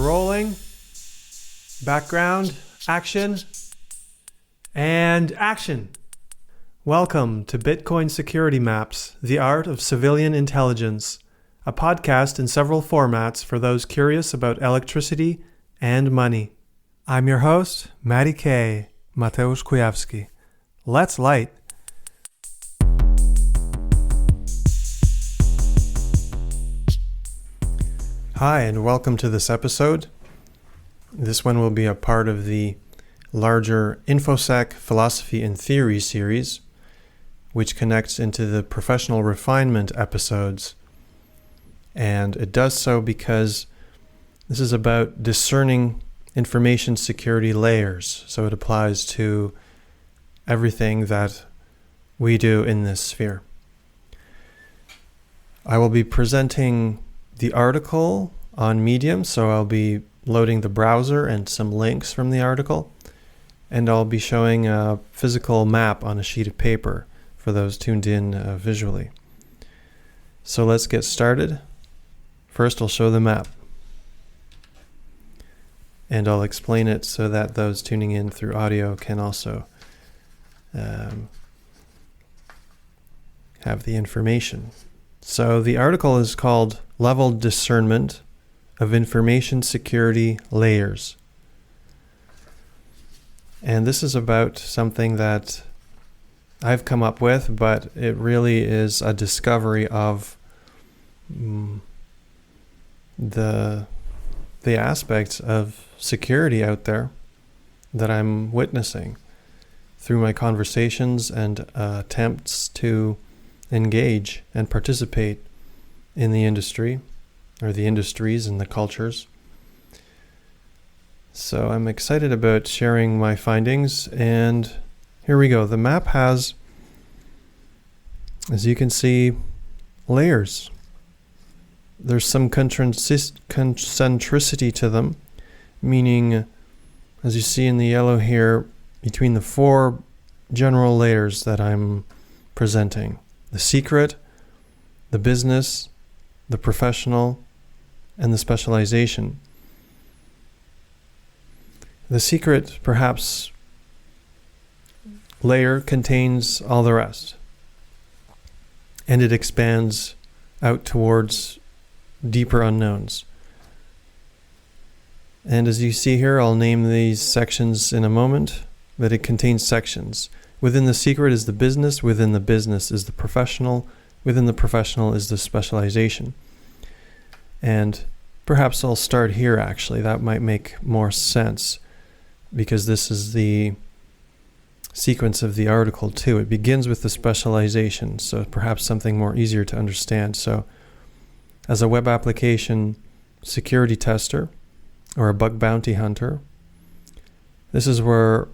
rolling. Background, action, and action. Welcome to Bitcoin Security Maps, the Art of Civilian Intelligence, a podcast in several formats for those curious about electricity and money. I'm your host, Matty K. Mateusz Kujawski. Let's light. Hi, and welcome to this episode. This one will be a part of the larger InfoSec Philosophy and Theory series, which connects into the professional refinement episodes. And it does so because this is about discerning information security layers. So it applies to everything that we do in this sphere. I will be presenting the article on Medium, so I'll be loading the browser and some links from the article, and I'll be showing a physical map on a sheet of paper for those tuned in visually. So let's get started. First, I'll show the map, and I'll explain it so that those tuning in through audio can also have the information. So the article is called Level Discernment of Information Security Layers. And this is about something that I've come up with, but it really is a discovery of the aspects of security out there that I'm witnessing through my conversations and attempts to engage and participate in the industry, or the industries and the cultures. So I'm excited about sharing my findings, and here we go. The map has, as you can see, layers. There's some concentricity to them, meaning, as you see in the yellow here, between the four general layers that I'm presenting: the secret, the business, the professional, and the specialization. The secret, perhaps, layer contains all the rest, and it expands out towards deeper unknowns. And as you see here, I'll name these sections in a moment, but it contains sections. Within the secret is the business, within the business is the professional, within the professional is the specialization. And perhaps I'll start here actually, that might make more sense, because this is the sequence of the article too. It begins with the specialization, so perhaps something more easier to understand. So as a web application security tester or a bug bounty hunter, this is where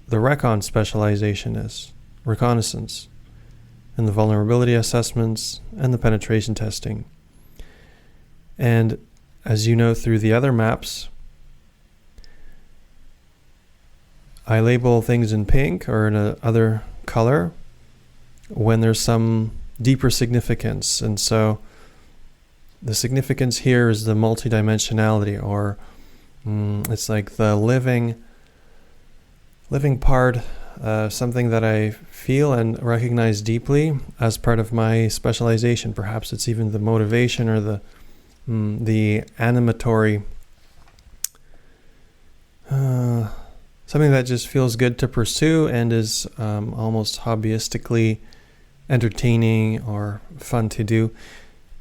the Recon specialization is: reconnaissance, and the vulnerability assessments, and the penetration testing. And as you know through the other maps, I label things in pink or in another color when there's some deeper significance. And so the significance here is the multidimensionality, or it's like the living part, something that I feel and recognize deeply as part of my specialization. Perhaps it's even the motivation or the animatory, something that just feels good to pursue and is almost hobbyistically entertaining or fun to do,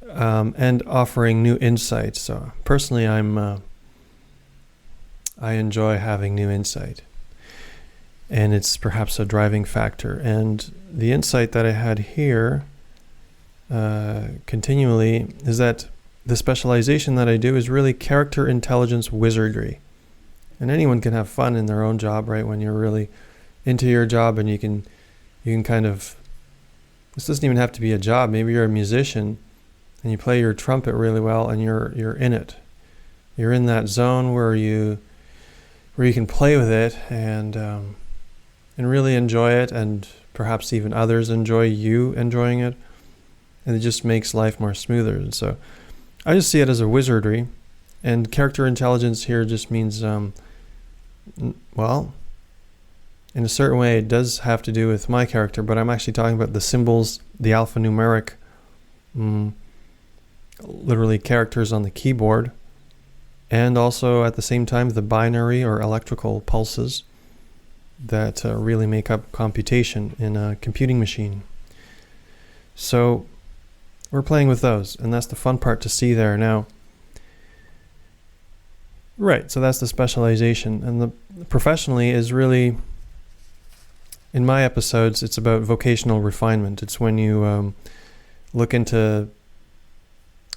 and offering new insights. So personally, I enjoy having new insight, and it's perhaps a driving factor. And the insight that I had here continually is that the specialization that I do is really character intelligence wizardry. And anyone can have fun in their own job, right? When you're really into your job, and you can kind of, this doesn't even have to be a job. Maybe you're a musician and you play your trumpet really well, and you're in it. You're in that zone where you can play with it and really enjoy it, and perhaps even others enjoy you enjoying it, and it just makes life more smoother. And so I just see it as a wizardry, And character intelligence here just means, well, in a certain way it does have to do with my character, but I'm actually talking about the symbols, the alphanumeric, literally characters on the keyboard, and also at the same time the binary or electrical pulses that really make up computation in a computing machine. So we're playing with those, and that's the fun part to see there now. Right, so that's the specialization. And the professionally is really, in my episodes, it's about vocational refinement. It's when you look into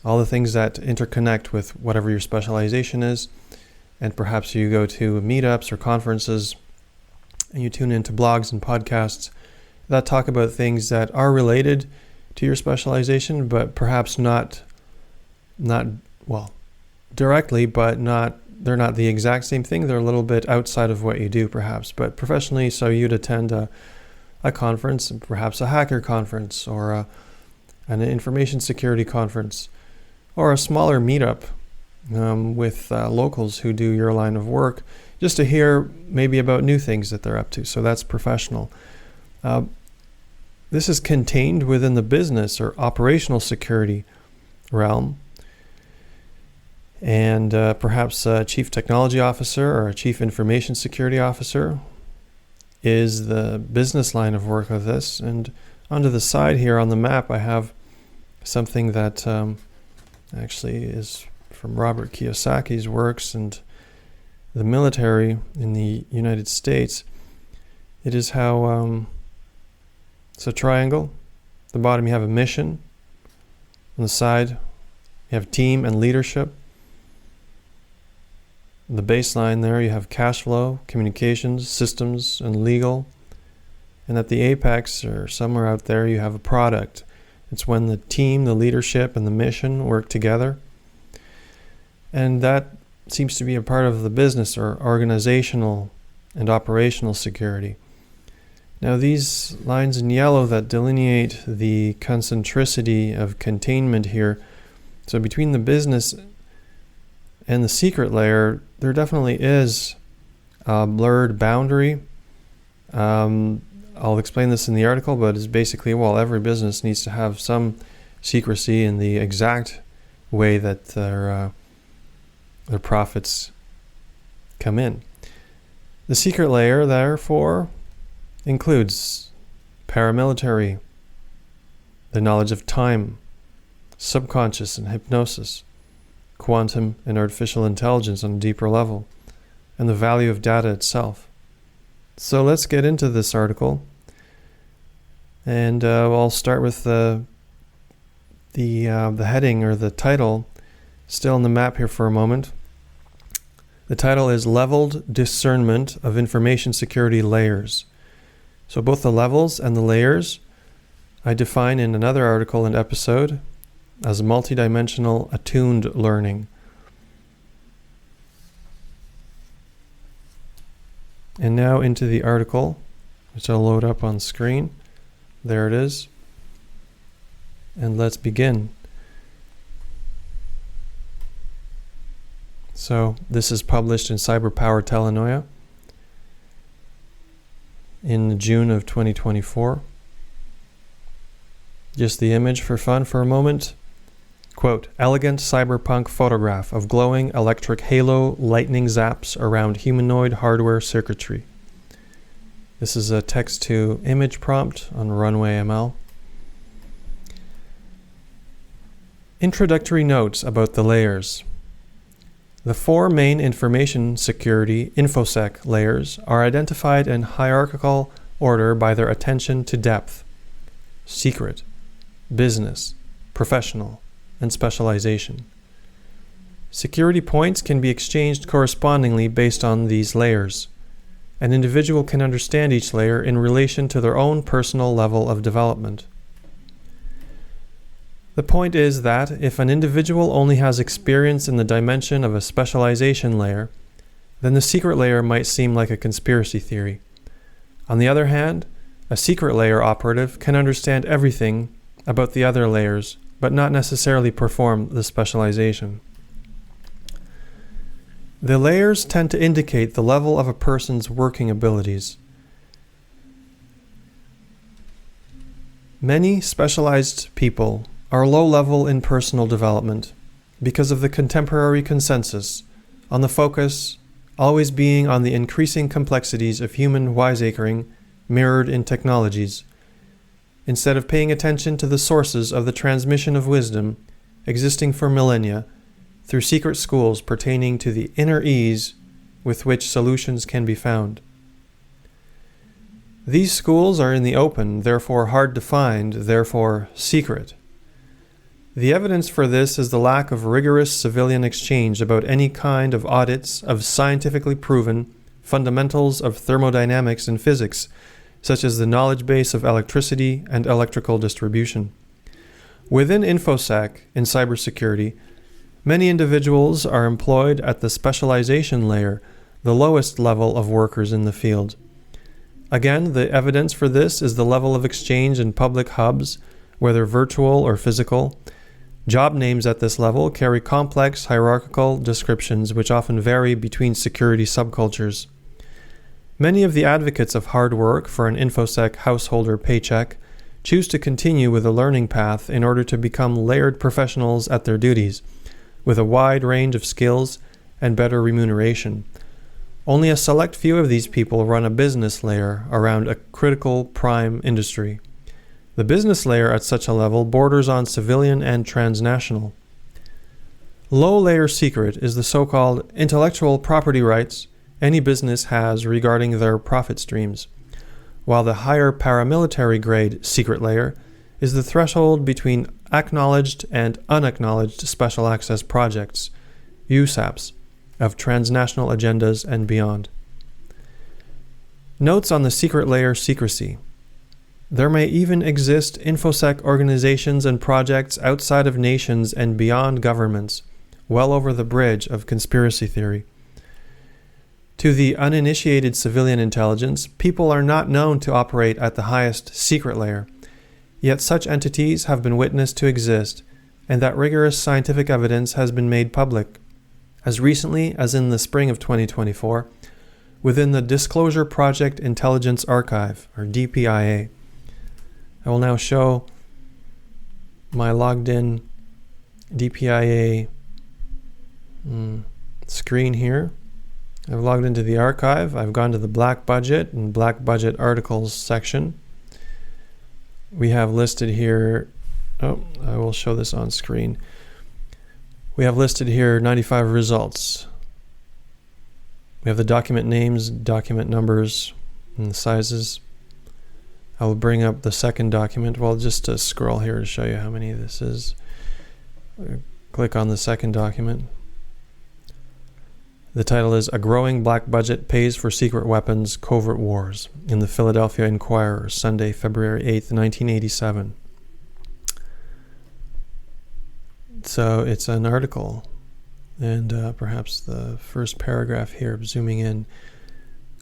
all the things that interconnect with whatever your specialization is, and perhaps you go to meetups or conferences and you tune into blogs and podcasts that talk about things that are related to your specialization, but perhaps not well, directly, but they're not the exact same thing. They're a little bit outside of what you do, perhaps. But professionally, so you'd attend a conference, perhaps a hacker conference, or an information security conference, or a smaller meetup with locals who do your line of work, just to hear maybe about new things that they're up to. So that's professional. This is contained within the business or operational security realm. And perhaps a chief technology officer or a chief information security officer is the business line of work of this. And onto the side here on the map, I have something that actually is from Robert Kiyosaki's works and the military in the United States. It is how it's a triangle. At the bottom you have a mission. On the side you have team and leadership. The baseline there, you have cash flow, communications, systems, and legal. And at the apex, or somewhere out there, you have a product. It's when the team, the leadership, and the mission work together. And that seems to be a part of the business or organizational and operational security. Now these lines in yellow that delineate the concentricity of containment here, so between the business and the secret layer, there definitely is a blurred boundary. I'll explain this in the article, but it's basically, well, every business needs to have some secrecy in the exact way that their profits come in. The secret layer, therefore, includes paramilitary, the knowledge of time, subconscious and hypnosis, quantum and artificial intelligence on a deeper level, and the value of data itself. So let's get into this article, and I'll start with the heading or the title, still on the map here for a moment. The title is Leveled Discernment of Information Security Layers. So both the levels and the layers I define in another article and episode as multidimensional attuned learning. And now into the article, which I'll load up on screen. There it is. And let's begin. So this is published in Cyberpower Talanoia in June of 2024. Just the image for fun for a moment. Quote, elegant cyberpunk photograph of glowing electric halo lightning zaps around humanoid hardware circuitry. This is a text-to-image prompt on Runway ML. Introductory notes about the layers. The four main information security InfoSec layers are identified in hierarchical order by their attention to depth, secret, business, professional, and specialization. Security points can be exchanged correspondingly based on these layers. An individual can understand each layer in relation to their own personal level of development. The point is that if an individual only has experience in the dimension of a specialization layer, then the secret layer might seem like a conspiracy theory. On the other hand, a secret layer operative can understand everything about the other layers, but not necessarily perform the specialization. The layers tend to indicate the level of a person's working abilities. Many specialized people are low level in personal development because of the contemporary consensus on the focus always being on the increasing complexities of human wiseacring mirrored in technologies, instead of paying attention to the sources of the transmission of wisdom existing for millennia through secret schools pertaining to the inner ease with which solutions can be found. These schools are in the open, therefore hard to find, therefore secret. The evidence for this is the lack of rigorous civilian exchange about any kind of audits of scientifically proven fundamentals of thermodynamics and physics, such as the knowledge base of electricity and electrical distribution. Within InfoSec, in cybersecurity, many individuals are employed at the specialization layer, the lowest level of workers in the field. Again, the evidence for this is the level of exchange in public hubs, whether virtual or physical. Job names at this level carry complex hierarchical descriptions which often vary between security subcultures. Many of the advocates of hard work for an InfoSec householder paycheck choose to continue with a learning path in order to become layered professionals at their duties, with a wide range of skills and better remuneration. Only a select few of these people run a business layer around a critical prime industry. The business layer at such a level borders on civilian and transnational. Low-layer secret is the so-called intellectual property rights any business has regarding their profit streams, while the higher paramilitary grade secret layer is the threshold between acknowledged and unacknowledged special access projects, USAPs, of transnational agendas and beyond. Notes on the secret layer secrecy. There may even exist InfoSec organizations and projects outside of nations and beyond governments, well over the bridge of conspiracy theory. To the uninitiated civilian intelligence, people are not known to operate at the highest secret layer, yet such entities have been witnessed to exist, and that rigorous scientific evidence has been made public. As recently as in the spring of 2024, within the Disclosure Project Intelligence Archive, or DPIA. I will now show my logged in DPIA screen here. I've logged into the archive. I've gone to the Black Budget and Black Budget Articles section. We have listed here, I will show this on screen. We have listed here 95 results. We have the document names, document numbers, and the sizes. I will bring up the second document. Well, just to scroll here to show you how many this is. Click on the second document. The title is A Growing Black Budget Pays for Secret Weapons, Covert Wars, in the Philadelphia Inquirer, Sunday, February 8th, 1987. So it's an article, and perhaps the first paragraph here, zooming in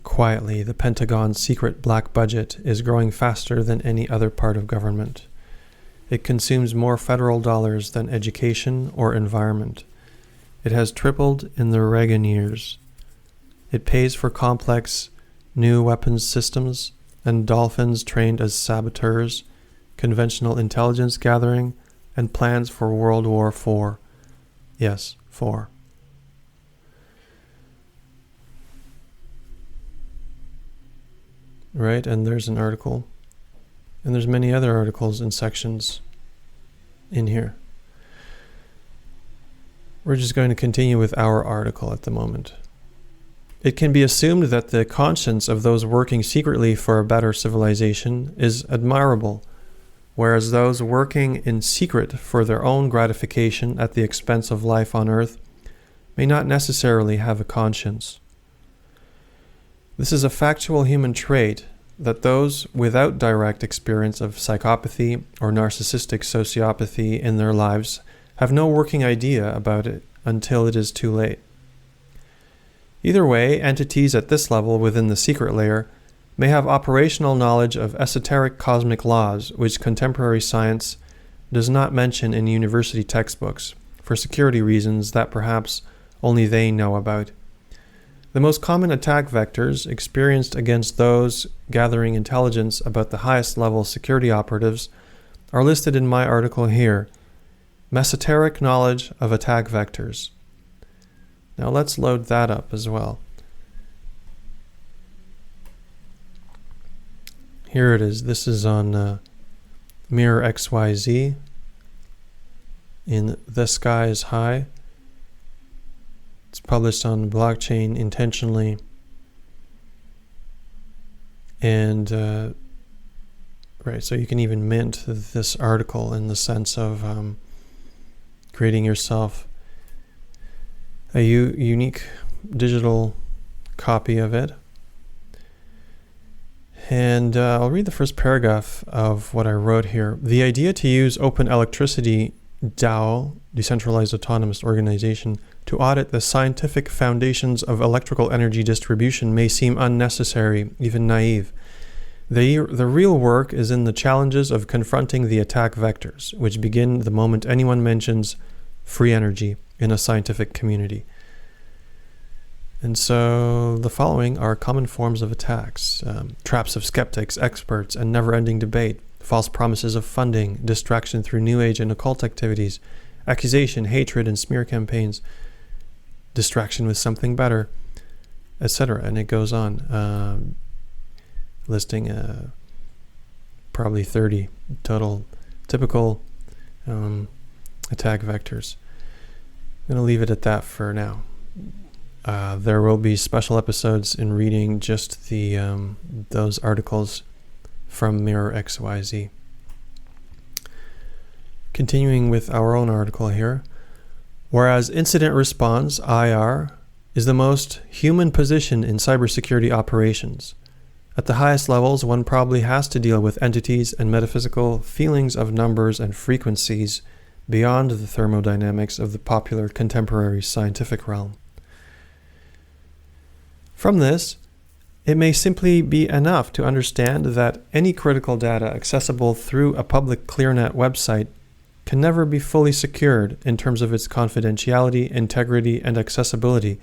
quietly, the Pentagon's secret black budget is growing faster than any other part of government. It consumes more federal dollars than education or environment. It has tripled in the Reagan years. It pays for complex new weapons systems and dolphins trained as saboteurs, conventional intelligence gathering, and plans for World War IV. Yes, 4. Right, and there's an article. And there's many other articles and sections in here. We're just going to continue with our article at the moment. It can be assumed that the conscience of those working secretly for a better civilization is admirable, whereas those working in secret for their own gratification at the expense of life on Earth may not necessarily have a conscience. This is a factual human trait that those without direct experience of psychopathy or narcissistic sociopathy in their lives have no working idea about it until it is too late. Either way, entities at this level within the secret layer may have operational knowledge of esoteric cosmic laws which contemporary science does not mention in university textbooks for security reasons that perhaps only they know about. The most common attack vectors experienced against those gathering intelligence about the highest level security operatives are listed in my article here, Mesoteric Knowledge of Attack Vectors. Now let's load that up as well. Here it is. This is on Mirror XYZ in The Sky is High. It's published on blockchain intentionally. And, right, so you can even mint this article in the sense of creating yourself a unique digital copy of it. And I'll read the first paragraph of what I wrote here. The idea to use Open Electricity DAO, Decentralized Autonomous Organization, to audit the scientific foundations of electrical energy distribution may seem unnecessary, even naive. The real work is in the challenges of confronting the attack vectors, which begin the moment anyone mentions free energy in a scientific community. And so the following are common forms of attacks: traps of skeptics, experts, and never-ending debate, false promises of funding, distraction through New Age and occult activities, accusation, hatred, and smear campaigns, distraction with something better, etc. And it goes on, listing probably 30 total typical attack vectors. I'm going to leave it at that for now. There will be special episodes in reading just the those articles from Mirror XYZ. Continuing with our own article here. Whereas incident response, IR, is the most human position in cybersecurity operations. At the highest levels, one probably has to deal with entities and metaphysical feelings of numbers and frequencies beyond the thermodynamics of the popular contemporary scientific realm. From this, it may simply be enough to understand that any critical data accessible through a public ClearNet website can never be fully secured in terms of its confidentiality, integrity, and accessibility,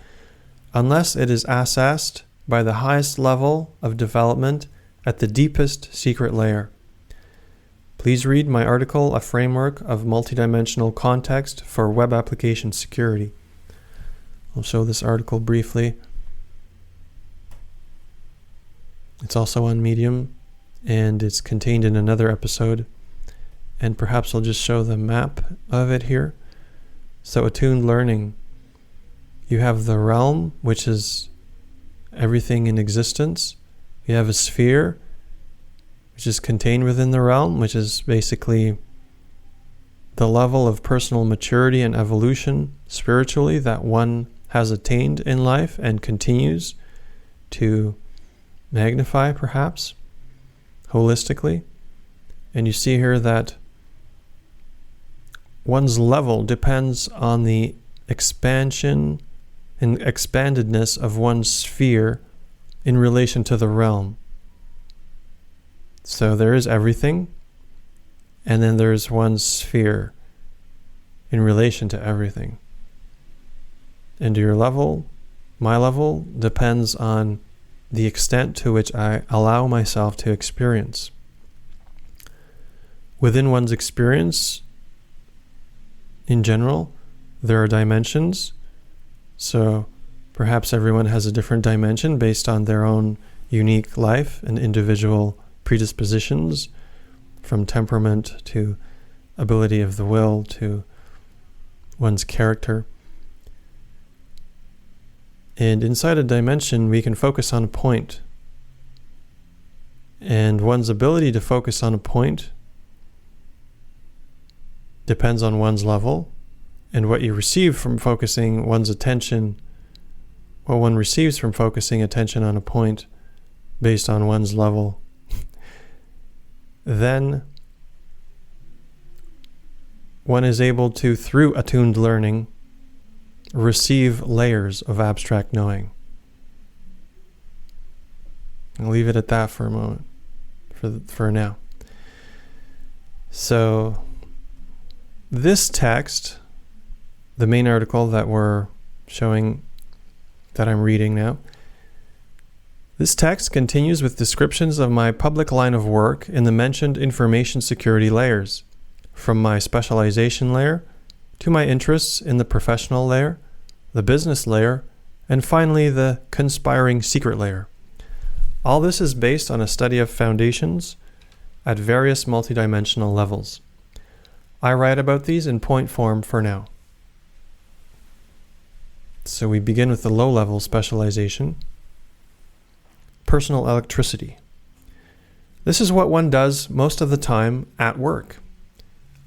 unless it is assessed by the highest level of development at the deepest secret layer. Please read my article, A Framework of Multidimensional Context for Web Application Security. I'll show this article briefly. It's also on Medium, and it's contained in another episode. And perhaps I'll just show the map of it here. So attuned learning, you have the realm, which is everything in existence. You have a sphere, which is contained within the realm, which is basically the level of personal maturity and evolution spiritually that one has attained in life and continues to magnify, perhaps, holistically. And you see here that one's level depends on the expansion and expandedness of one's sphere in relation to the realm. So there is everything, and then there's one's sphere in relation to everything. And your level, my level, depends on the extent to which I allow myself to experience. Within one's experience, in general, there are dimensions. So perhaps everyone has a different dimension based on their own unique life and individual predispositions, from temperament to ability of the will to one's character. And inside a dimension, we can focus on a point. And one's ability to focus on a point depends on one's level, and what you receive from focusing one's attention, what one receives from focusing attention on a point based on one's level, then one is able to, through attuned learning, receive layers of abstract knowing. I'll leave it at that for a moment, for now. So this text, the main article that we're showing that I'm reading now. This text continues with descriptions of my public line of work in the mentioned information security layers, from my specialization layer to my interests in the professional layer, the business layer, and finally the conspiring secret layer. All this is based on a study of foundations at various multidimensional levels. I write about these in point form for now. So we begin with the low-level specialization. Personal electricity. This is what one does most of the time at work.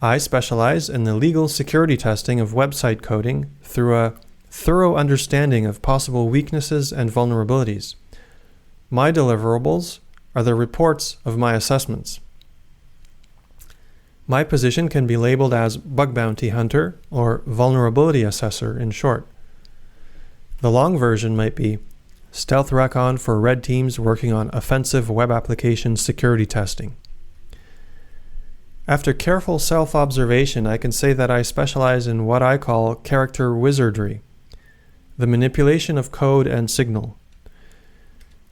I specialize in the legal security testing of website coding through a thorough understanding of possible weaknesses and vulnerabilities. My deliverables are the reports of my assessments. My position can be labeled as bug bounty hunter or vulnerability assessor in short. The long version might be stealth recon for red teams working on offensive web application security testing. After careful self-observation, I can say that I specialize in what I call character wizardry, the manipulation of code and signal.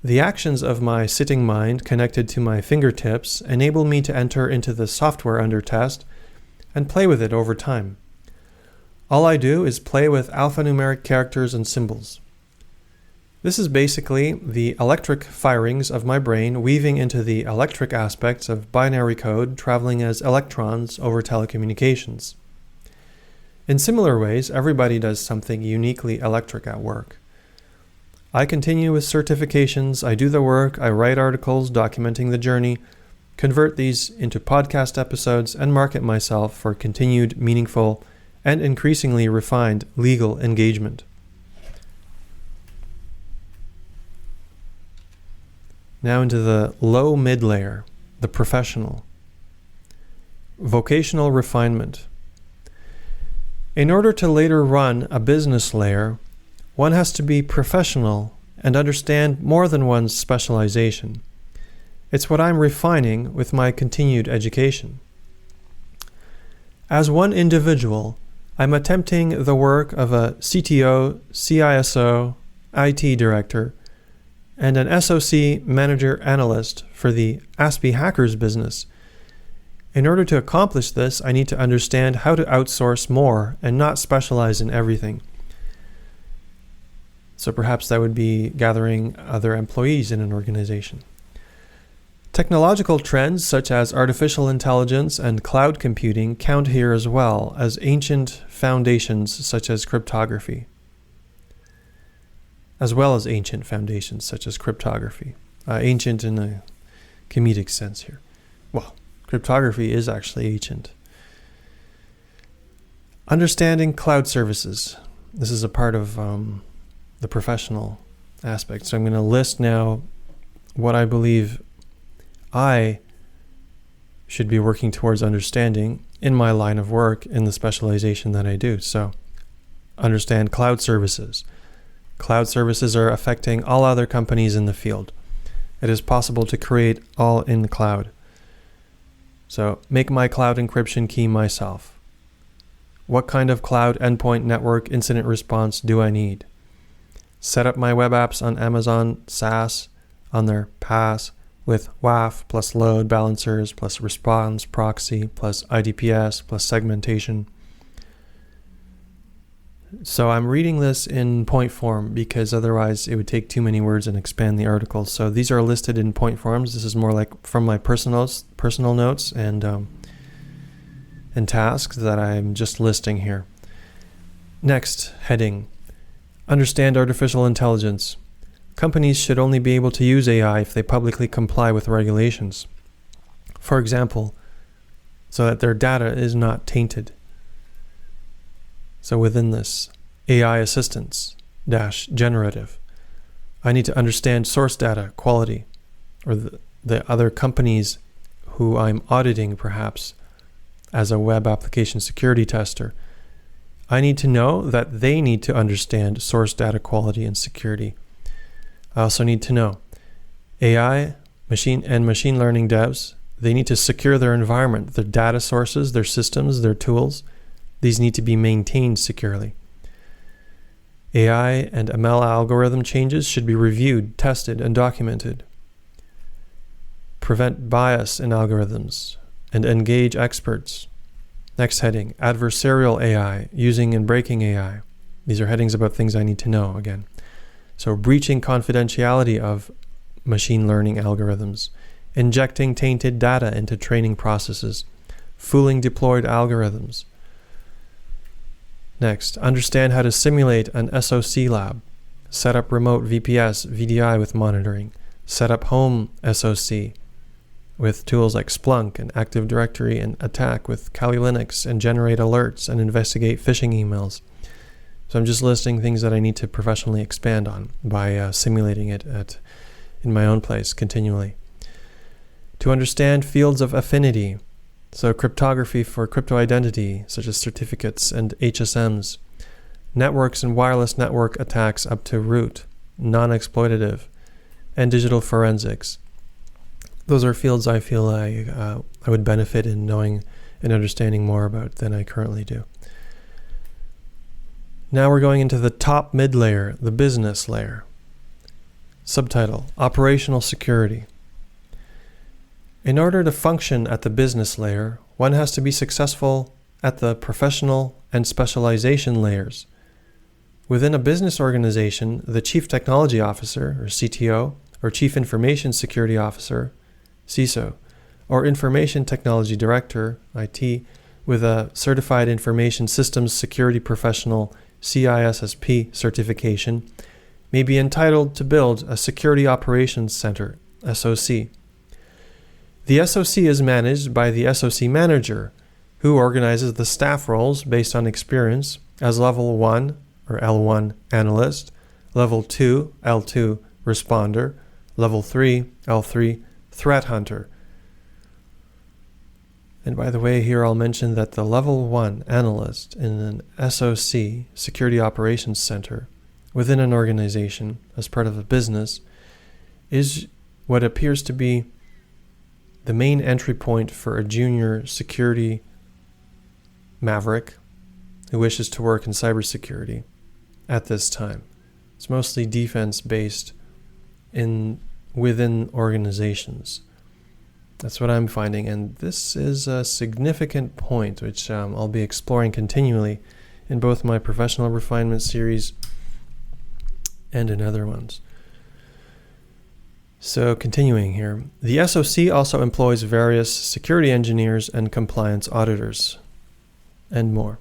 The actions of my sitting mind connected to my fingertips enable me to enter into the software under test and play with it over time. All I do is play with alphanumeric characters and symbols. This is basically the electric firings of my brain weaving into the electric aspects of binary code traveling as electrons over telecommunications. In similar ways, everybody does something uniquely electric at work. I continue with certifications, I do the work, I write articles documenting the journey, convert these into podcast episodes, and market myself for continued, meaningful, and increasingly refined legal engagement. Now into the low-mid layer, the professional. Vocational refinement. In order to later run a business layer, one has to be professional and understand more than one's specialization. It's what I'm refining with my continued education. As one individual, I'm attempting the work of a CTO, CISO, IT director, and an SOC manager analyst for the Aspie Hackers business. In order to accomplish this, I need to understand how to outsource more and not specialize in everything. So perhaps that would be gathering other employees in an organization. Technological trends such as artificial intelligence and cloud computing count here as well as ancient foundations such as cryptography. Ancient in a comedic sense here. Well, cryptography is actually ancient. Understanding cloud services. This is a part of the professional aspect. So I'm going to list now what I believe I should be working towards understanding in my line of work in the specialization that I do. So understand cloud services. Cloud services are affecting all other companies in the field. It is possible to create all in the cloud. So make my cloud encryption key myself. What kind of cloud endpoint network incident response do I need? Set up my web apps on Amazon SaaS on their PaaS with WAF plus load balancers plus response proxy plus IDPS plus segmentation. So I'm reading this in point form because otherwise it would take too many words and expand the article. So these are listed in point forms. This is more like from my personal notes and tasks that I'm just listing here. Next heading, understand artificial intelligence. Companies should only be able to use AI if they publicly comply with regulations. For example, so that their data is not tainted. So within this, AI assistance - generative. I need to understand source data quality, or the other companies who I'm auditing perhaps as a web application security tester. I need to know that they need to understand source data quality and security. I also need to know AI, machine learning devs, they need to secure their environment, their data sources, their systems, their tools. These need to be maintained securely. AI and ML algorithm changes should be reviewed, tested, and documented. Prevent bias in algorithms and engage experts. Next heading, adversarial AI, using and breaking AI. These are headings about things I need to know again. So breaching confidentiality of machine learning algorithms, injecting tainted data into training processes, fooling deployed algorithms. Next, understand how to simulate an SOC lab, set up remote VPS, VDI with monitoring, set up home SOC with tools like Splunk and Active Directory, and attack with Kali Linux, and generate alerts and investigate phishing emails. So I'm just listing things that I need to professionally expand on by simulating it in my own place continually. To understand fields of affinity, so cryptography for crypto identity, such as certificates and HSMs, networks and wireless network attacks up to root, non-exploitative, and digital forensics. Those are fields I feel I would benefit in knowing and understanding more about than I currently do. Now we're going into the top mid-layer, the business layer. Subtitle, Operational Security. In order to function at the business layer, one has to be successful at the professional and specialization layers. Within a business organization, the Chief Technology Officer, or CTO, or Chief Information Security Officer, CISO, or Information Technology Director, IT, with a Certified Information Systems Security Professional, CISSP certification, may be entitled to build a Security Operations Center, SOC. The SOC is managed by the SOC Manager, who organizes the staff roles based on experience as Level 1 or L1 Analyst, Level 2 L2 Responder, Level 3 L3 Threat Hunter. And by the way, here I'll mention that the Level 1 Analyst in an SOC, Security Operations Center, within an organization as part of a business, is what appears to be the main entry point for a junior security maverick who wishes to work in cybersecurity at this time. It's mostly defense-based within organizations. That's what I'm finding, and this is a significant point which I'll be exploring continually in both my professional refinement series and in other ones. So continuing here, the SOC also employs various security engineers and compliance auditors, and more.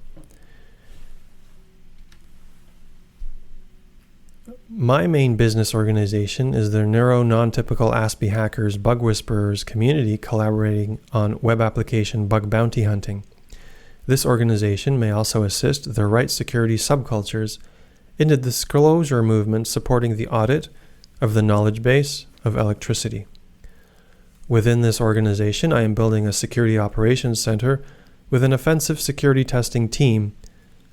My main business organization is the Neuro Non-Typical ASPI Hackers Bug Whisperers community collaborating on web application bug bounty hunting. This organization may also assist the right security subcultures in the disclosure movement supporting the audit of the knowledge base of electricity. Within this organization, I am building a security operations center with an offensive security testing team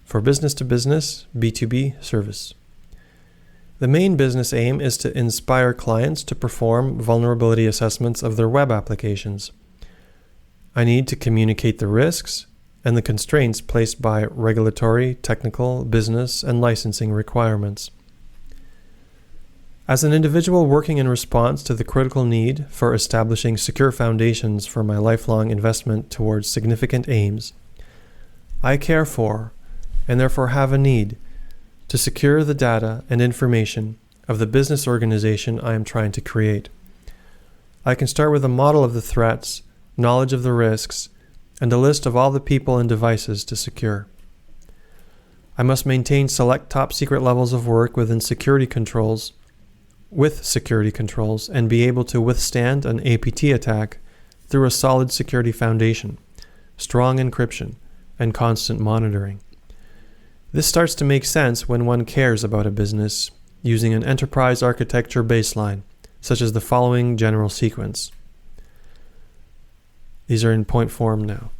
for business-to-business B2B service. The main business aim is to inspire clients to perform vulnerability assessments of their web applications. I need to communicate the risks and the constraints placed by regulatory, technical, business, and licensing requirements. As an individual working in response to the critical need for establishing secure foundations for my lifelong investment towards significant aims, I care for, and therefore have a need, to secure the data and information of the business organization I am trying to create. I can start with a model of the threats, knowledge of the risks, and a list of all the people and devices to secure. I must maintain select top secret levels of work with security controls, and be able to withstand an APT attack through a solid security foundation, strong encryption, and constant monitoring. This starts to make sense when one cares about a business using an enterprise architecture baseline, such as the following general sequence. These are in point form now.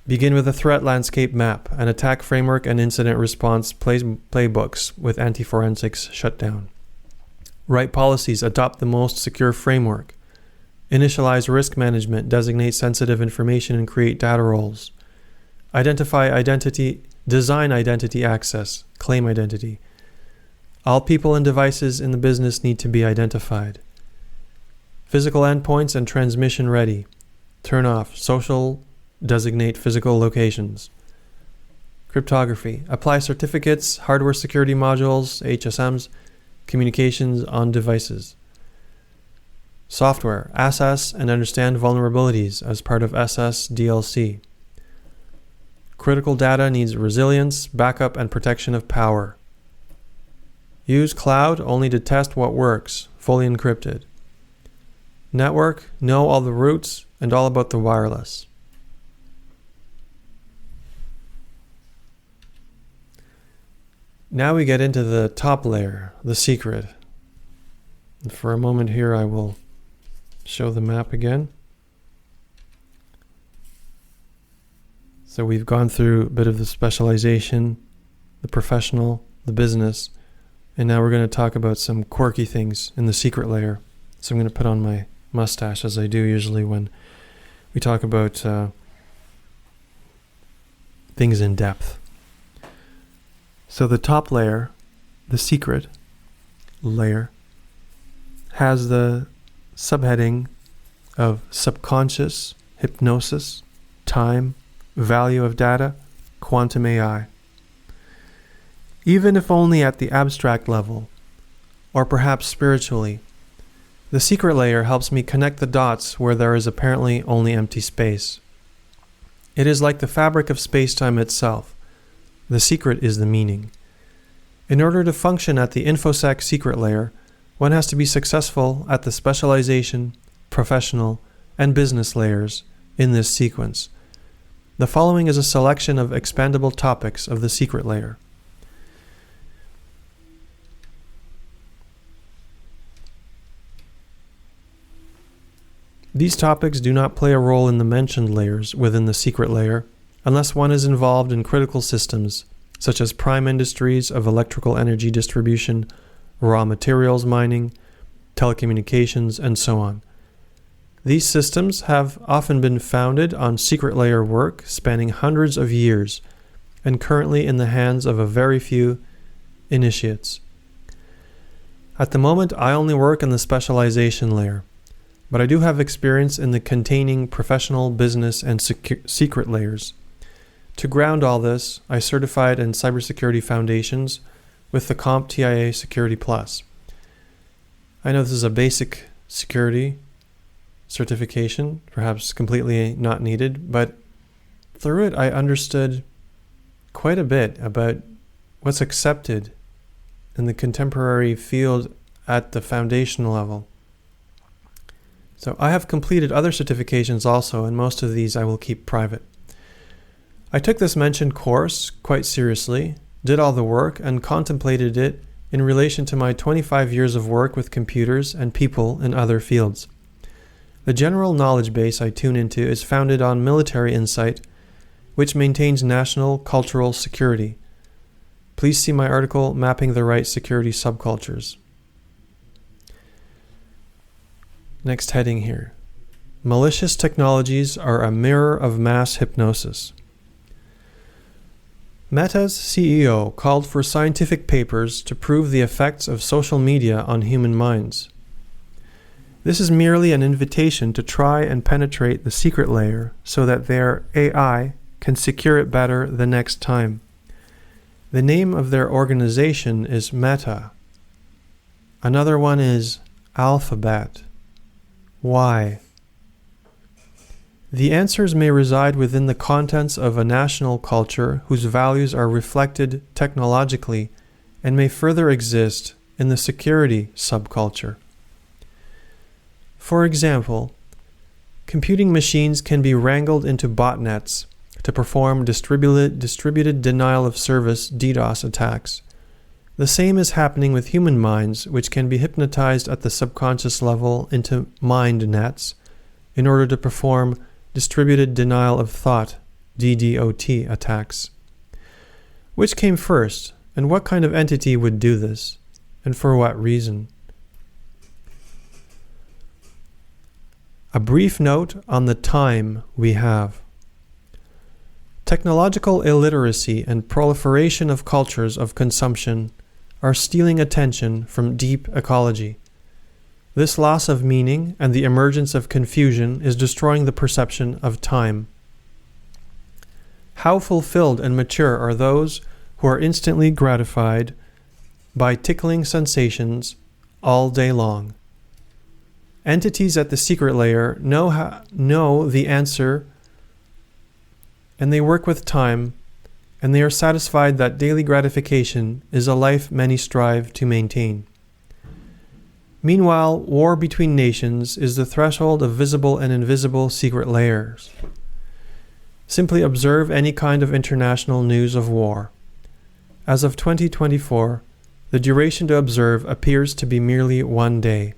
Begin with a threat landscape map, an attack framework and incident response playbooks with anti-forensics shut down. Write policies, adopt the most secure framework. Initialize risk management, designate sensitive information and create data roles. Identify identity design identity access, claim identity. All people and devices in the business need to be identified. Physical endpoints and transmission ready. Turn off. Social, designate physical locations. Cryptography. Apply certificates, hardware security modules, HSMs, communications on devices. Software. Assess and understand vulnerabilities as part of SSDLC. Critical data needs resilience, backup, and protection of power. Use cloud only to test what works, fully encrypted. Network, know all the routes and all about the wireless. Now we get into the top layer, the secret. And for a moment here, I will show the map again. So we've gone through a bit of the specialization, the professional, the business, and now we're going to talk about some quirky things in the secret layer. So I'm going to put on my mustache, as I do usually when we talk about things in depth. So the top layer, the secret layer, has the subheading of subconscious, hypnosis, time, value of data, quantum AI. Even if only at the abstract level, or perhaps spiritually, the secret layer helps me connect the dots where there is apparently only empty space. It is like the fabric of space-time itself. The secret is the meaning. In order to function at the InfoSec secret layer, one has to be successful at the specialization, professional, and business layers in this sequence. The following is a selection of expandable topics of the secret layer. These topics do not play a role in the mentioned layers within the secret layer unless one is involved in critical systems, such as prime industries of electrical energy distribution, raw materials mining, telecommunications, and so on. These systems have often been founded on secret layer work spanning hundreds of years and currently in the hands of a very few initiates. At the moment, I only work in the specialization layer, but I do have experience in the containing professional, business, and secret layers. To ground all this, I certified in cybersecurity foundations with the CompTIA Security Plus. I know this is a basic security certification, perhaps completely not needed, but through it I understood quite a bit about what's accepted in the contemporary field at the foundation level. So I have completed other certifications also, and most of these I will keep private. I took this mentioned course quite seriously, did all the work, and contemplated it in relation to my 25 years of work with computers and people in other fields. The general knowledge base I tune into is founded on military insight, which maintains national cultural security. Please see my article, Mapping the Right Security Subcultures. Next heading here. Malicious technologies are a mirror of mass hypnosis. Meta's CEO called for scientific papers to prove the effects of social media on human minds. This is merely an invitation to try and penetrate the secret layer so that their AI can secure it better the next time. The name of their organization is Meta. Another one is Alphabet. Why? The answers may reside within the contents of a national culture whose values are reflected technologically and may further exist in the security subculture. For example, computing machines can be wrangled into botnets to perform distributed denial of service DDoS attacks. The same is happening with human minds, which can be hypnotized at the subconscious level into mind nets in order to perform distributed denial of thought DDoT attacks. Which came first, and what kind of entity would do this, and for what reason? A brief note on the time we have. Technological illiteracy and proliferation of cultures of consumption are stealing attention from deep ecology. This loss of meaning and the emergence of confusion is destroying the perception of time. How fulfilled and mature are those who are instantly gratified by tickling sensations all day long? Entities at the secret layer know the answer, and they work with time, and they are satisfied that daily gratification is a life many strive to maintain. Meanwhile, war between nations is the threshold of visible and invisible secret layers. Simply observe any kind of international news of war. As of 2024, the duration to observe appears to be merely 1 day.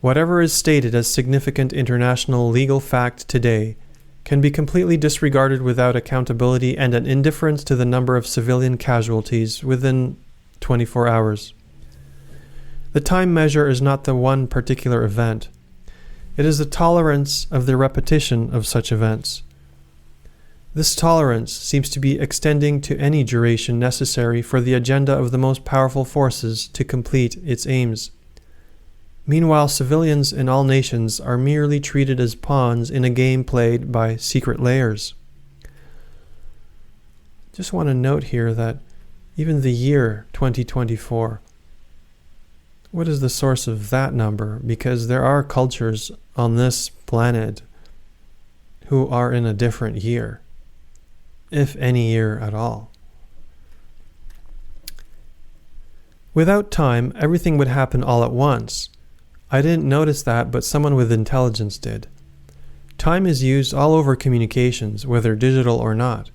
Whatever is stated as significant international legal fact today can be completely disregarded without accountability and an indifference to the number of civilian casualties within 24 hours. The time measure is not the one particular event. It is the tolerance of the repetition of such events. This tolerance seems to be extending to any duration necessary for the agenda of the most powerful forces to complete its aims. Meanwhile, civilians in all nations are merely treated as pawns in a game played by secret layers. Just want to note here that even the year 2024, what is the source of that number? Because there are cultures on this planet who are in a different year, if any year at all. Without time, everything would happen all at once. I didn't notice that, but someone with intelligence did. Time is used all over communications, whether digital or not,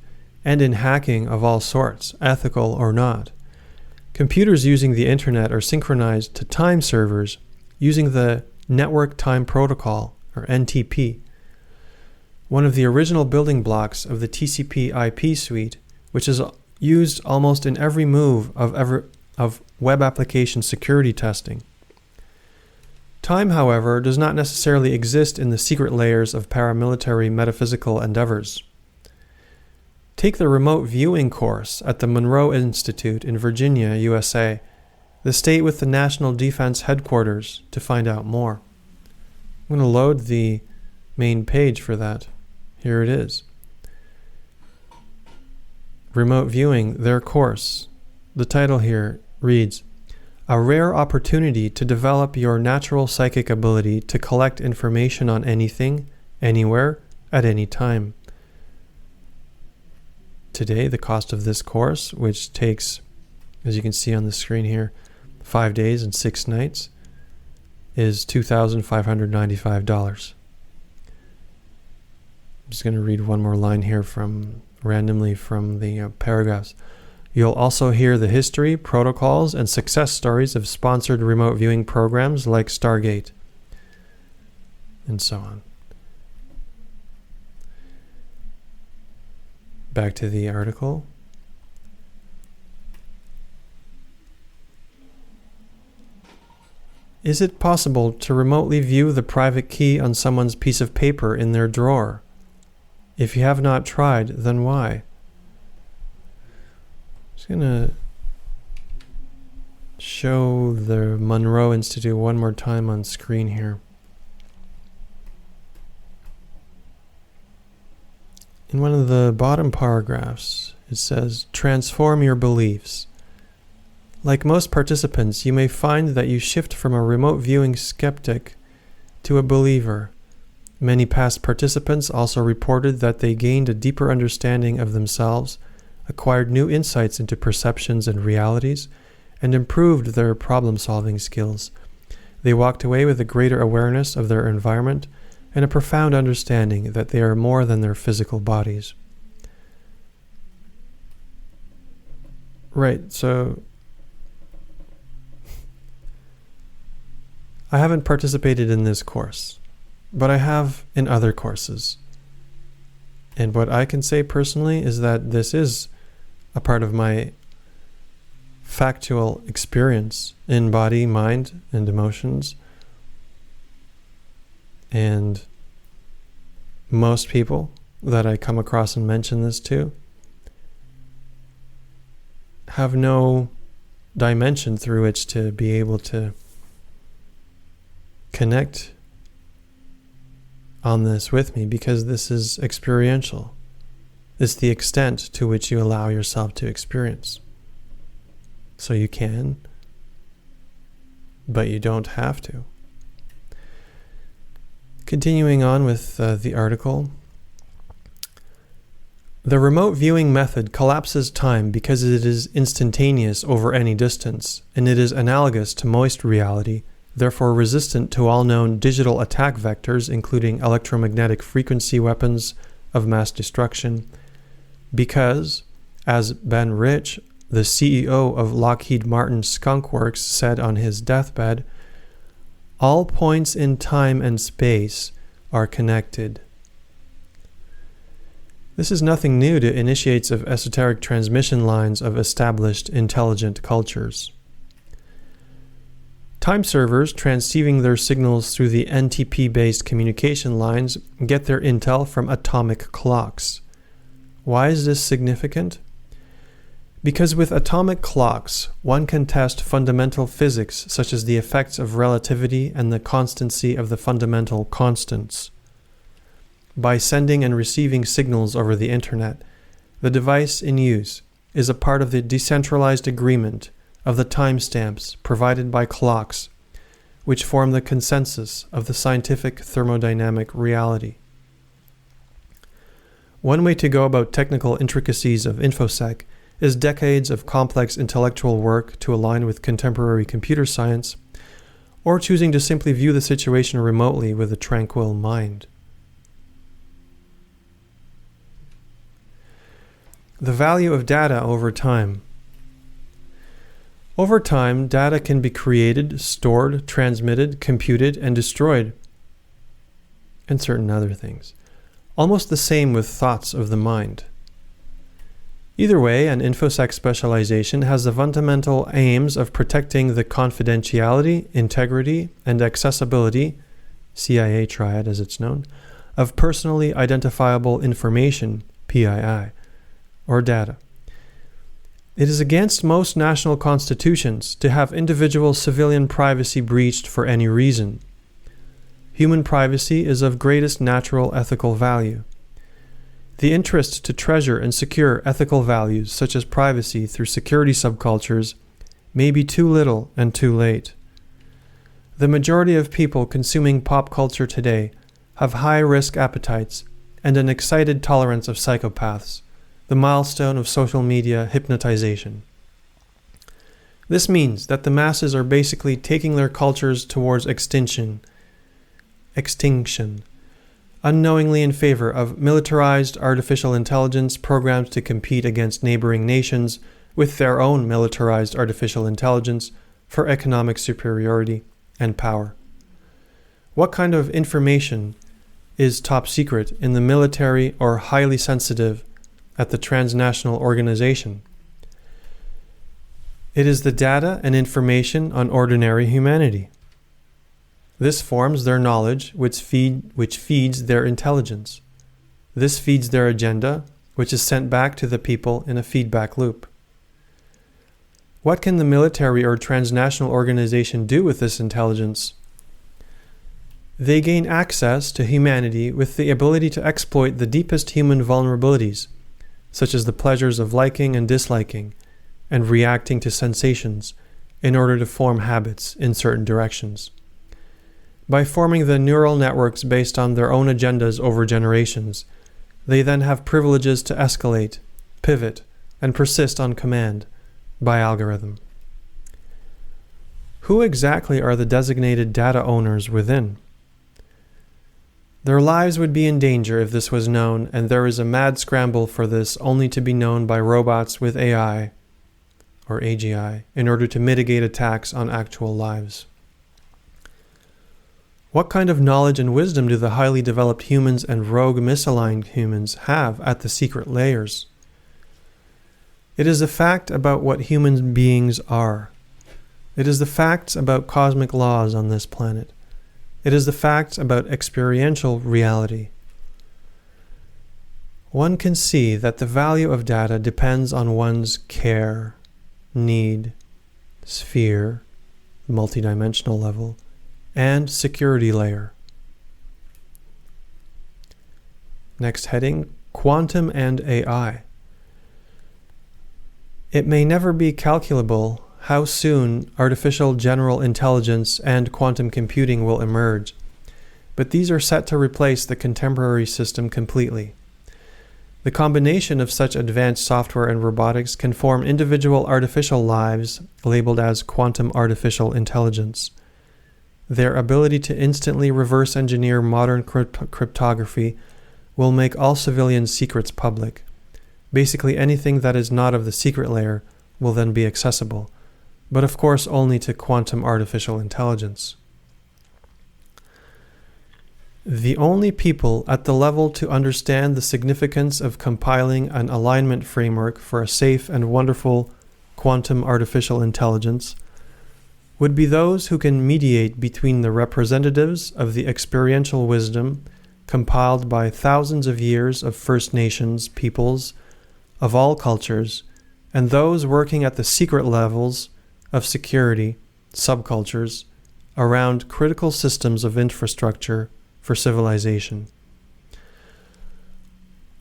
and in hacking of all sorts, ethical or not. Computers using the internet are synchronized to time servers using the Network Time Protocol, or NTP, one of the original building blocks of the TCP/IP suite, which is used almost in every move of web application security testing. Time, however, does not necessarily exist in the secret layers of paramilitary metaphysical endeavors. Take the remote viewing course at the Monroe Institute in Virginia, USA, the state with the National Defense Headquarters, to find out more. I'm going to load the main page for that. Here it is. Remote viewing, their course. The title here reads, "A rare opportunity to develop your natural psychic ability to collect information on anything, anywhere, at any time." Today, the cost of this course, which takes, as you can see on the screen here, 5 days and 6 nights, is $2,595. I'm just going to read one more line here randomly from the paragraphs. You'll also hear the history, protocols, and success stories of sponsored remote viewing programs like Stargate, and so on. Back to the article. Is it possible to remotely view the private key on someone's piece of paper in their drawer? If you have not tried, then why? I'm just going to show the Monroe Institute one more time on screen here. In one of the bottom paragraphs, it says, "Transform your beliefs. Like most participants, you may find that you shift from a remote viewing skeptic to a believer. Many past participants also reported that they gained a deeper understanding of themselves, acquired new insights into perceptions and realities, and improved their problem-solving skills. They walked away with a greater awareness of their environment and a profound understanding that they are more than their physical bodies." Right, so I haven't participated in this course, but I have in other courses. And what I can say personally is that this is a part of my factual experience in body, mind, and emotions. And most people that I come across and mention this to have no dimension through which to be able to connect on this with me, because this is experiential. It's the extent to which you allow yourself to experience. So you can, but you don't have to. Continuing on with the article. The remote viewing method collapses time because it is instantaneous over any distance, and it is analogous to moist reality, therefore resistant to all known digital attack vectors, including electromagnetic frequency weapons of mass destruction, because, as Ben Rich, the CEO of Lockheed Martin Skunk Works, said on his deathbed, all points in time and space are connected. This is nothing new to initiates of esoteric transmission lines of established intelligent cultures. Time servers transceiving their signals through the NTP-based communication lines get their intel from atomic clocks. Why is this significant? Because with atomic clocks, one can test fundamental physics such as the effects of relativity and the constancy of the fundamental constants. By sending and receiving signals over the internet, the device in use is a part of the decentralized agreement of the timestamps provided by clocks, which form the consensus of the scientific thermodynamic reality. One way to go about technical intricacies of InfoSec is decades of complex intellectual work to align with contemporary computer science, or choosing to simply view the situation remotely with a tranquil mind. The value of data over time. Over time, data can be created, stored, transmitted, computed, and destroyed, and certain other things. Almost the same with thoughts of the mind. Either way, an InfoSec specialization has the fundamental aims of protecting the confidentiality, integrity, and accessibility, CIA triad as it's known, of personally identifiable information, PII, or data. It is against most national constitutions to have individual civilian privacy breached for any reason. Human privacy is of greatest natural ethical value. The interest to treasure and secure ethical values such as privacy through security subcultures may be too little and too late. The majority of people consuming pop culture today have high-risk appetites and an excited tolerance of psychopaths, the milestone of social media hypnotization. This means that the masses are basically taking their cultures towards extinction, unknowingly in favor of militarized artificial intelligence programs to compete against neighboring nations with their own militarized artificial intelligence for economic superiority and power. What kind of information is top secret in the military or highly sensitive at the transnational organization? It is the data and information on ordinary humanity. This forms their knowledge, which feeds their intelligence. This feeds their agenda, which is sent back to the people in a feedback loop. What can the military or transnational organization do with this intelligence? They gain access to humanity with the ability to exploit the deepest human vulnerabilities, such as the pleasures of liking and disliking, and reacting to sensations, in order to form habits in certain directions. By forming the neural networks based on their own agendas over generations, they then have privileges to escalate, pivot, and persist on command by algorithm. Who exactly are the designated data owners within? Their lives would be in danger if this was known, and there is a mad scramble for this only to be known by robots with AI, or AGI, in order to mitigate attacks on actual lives. What kind of knowledge and wisdom do the highly developed humans and rogue misaligned humans have at the secret layers? It is a fact about what human beings are. It is the facts about cosmic laws on this planet. It is the facts about experiential reality. one can see that the value of data depends on one's care, need, sphere, multidimensional level, and security layer. Next heading, quantum and AI. It may never be calculable how soon artificial general intelligence and quantum computing will emerge, but these are set to replace the contemporary system completely. The combination of such advanced software and robotics can form individual artificial lives labeled as quantum artificial intelligence. Their ability to instantly reverse engineer modern cryptography will make all civilian secrets public. Basically anything that is not of the secret layer will then be accessible, but of course only to quantum artificial intelligence. The only people at the level to understand the significance of compiling an alignment framework for a safe and wonderful quantum artificial intelligence would be those who can mediate between the representatives of the experiential wisdom compiled by thousands of years of First Nations peoples of all cultures, and those working at the secret levels of security, subcultures, around critical systems of infrastructure for civilization.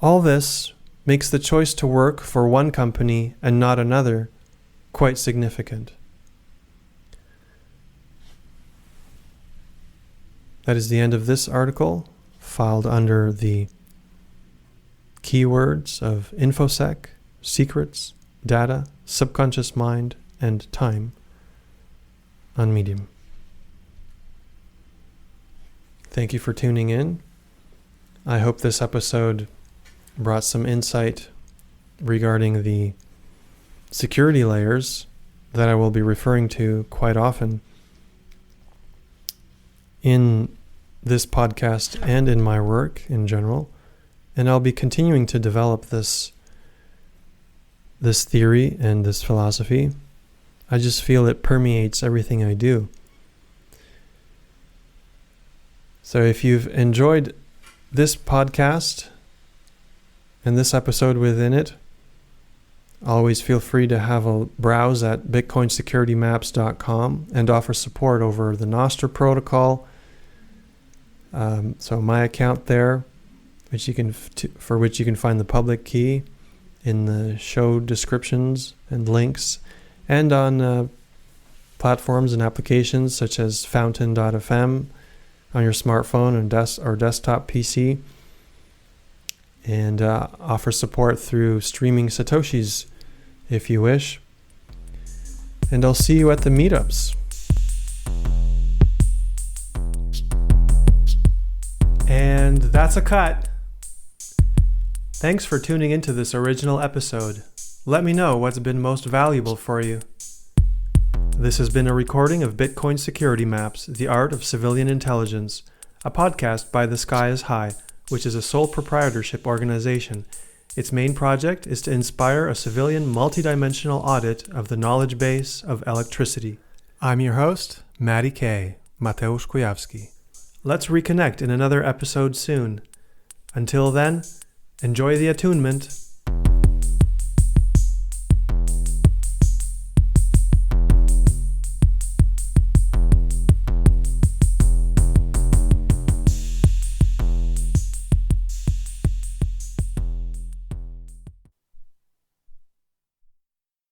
All this makes the choice to work for one company and not another quite significant. That is the end of this article, filed under the keywords of InfoSec, secrets, data, subconscious mind, and time on Medium. Thank you for tuning in. I hope this episode brought some insight regarding the security layers that I will be referring to quite often in this podcast and in my work in general. And I'll be continuing to develop this theory and this philosophy. I just feel it permeates everything I do. So if you've enjoyed this podcast and this episode within it, always feel free to have a browse at bitcoinsecuritymaps.com and offer support over the NOSTR protocol. So my account there, for which you can find the public key in the show descriptions and links, and on platforms and applications such as Fountain.fm on your smartphone and desktop PC, and offer support through streaming Satoshis if you wish. And I'll see you at the meetups. And that's a cut. Thanks for tuning into this original episode. Let me know what's been most valuable for you. This has been a recording of Bitcoin Security Maps, The Art of Civilian Intelligence, a podcast by The Sky is High, which is a sole proprietorship organization. Its main project is to inspire a civilian multidimensional audit of the knowledge base of electricity. I'm your host, Matty K. Mateusz Kujawski. Let's reconnect in another episode soon. Until then, enjoy the attunement.